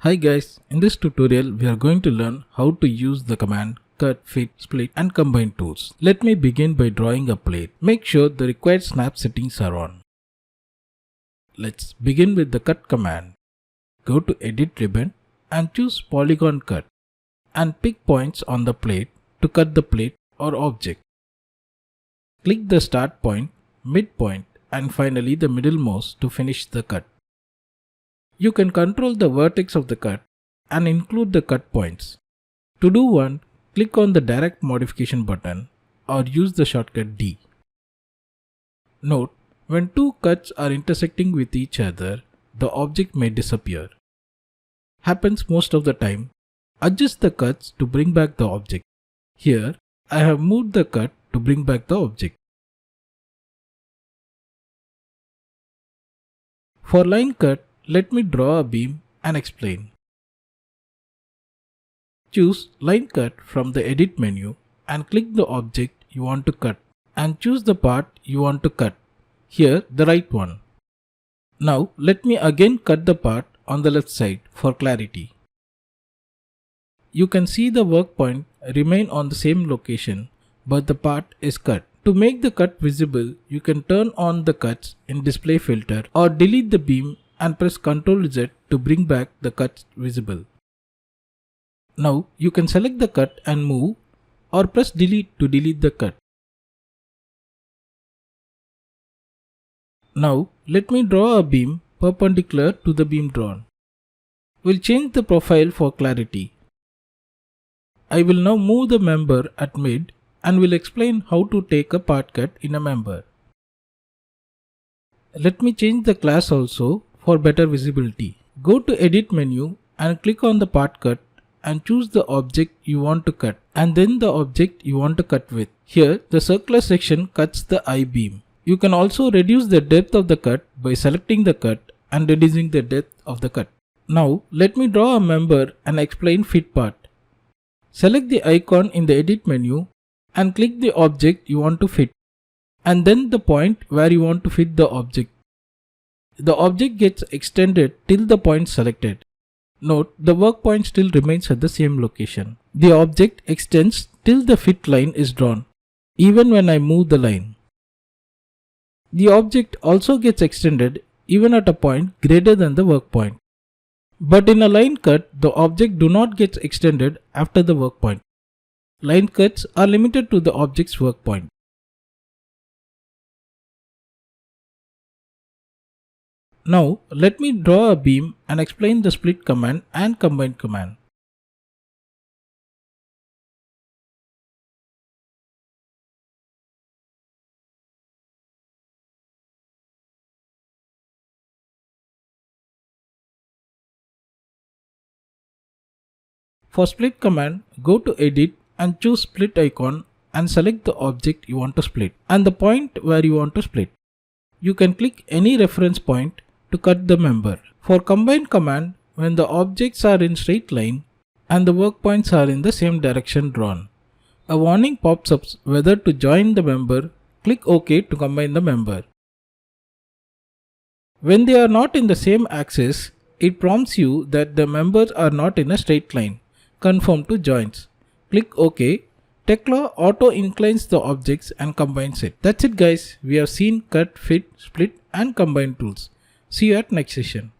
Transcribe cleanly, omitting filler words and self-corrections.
Hi guys, in this tutorial we are going to learn how to use the command cut, fit, split and combine tools. Let me begin by drawing a plate. Make sure the required snap settings are on. Let's begin with the cut command. Go to edit ribbon and choose polygon cut and pick points on the plate to cut the plate or object. Click the start point, midpoint and finally the middlemost to finish the cut. You can control the vertex of the cut and include the cut points. To do one, click on the direct modification button or use the shortcut D. Note, when two cuts are intersecting with each other, the object may disappear. Happens most of the time. Adjust the cuts to bring back the object. Here, I have moved the cut to bring back the object. For line cut, let me draw a beam and explain. Choose Line Cut from the Edit menu and click the object you want to cut and choose the part you want to cut, here the right one. Now let me again cut the part on the left side for clarity. You can see the work point remain on the same location but the part is cut. To make the cut visible, you can turn on the cuts in display filter or delete the beam and press Ctrl Z to bring back the cut visible. Now you can select the cut and move or press delete to delete the cut. Now let me draw a beam perpendicular to the beam drawn. We'll change the profile for clarity. I will now move the member at mid and will explain how to take a part cut in a member. Let me change the class also for better visibility. Go to Edit menu and click on the part cut and choose the object you want to cut and then the object you want to cut with. Here the circular section cuts the I-beam. You can also reduce the depth of the cut by selecting the cut and reducing the depth of the cut. Now let me draw a member and explain fit part. Select the icon in the Edit menu and click the object you want to fit and then the point where you want to fit the object. The object gets extended till the point selected. Note, the work point still remains at the same location. The object extends till the fit line is drawn, even when I move the line. The object also gets extended even at a point greater than the work point. But in a line cut, the object do not get extended after the work point. Line cuts are limited to the object's work point. Now let me draw a beam and explain the split command and combine command. For split command, go to Edit and choose Split icon and select the object you want to split and the point where you want to split. You can click any reference point to cut the member. For combine command, when the objects are in straight line and the work points are in the same direction drawn, a warning pops up whether to join the member. Click OK to combine the member. When they are not in the same axis, it prompts you that the members are not in a straight line. Conform to joints. Click OK. Tekla auto inclines the objects and combines it. That's it guys. We have seen cut, fit, split and combine tools. See you at next session.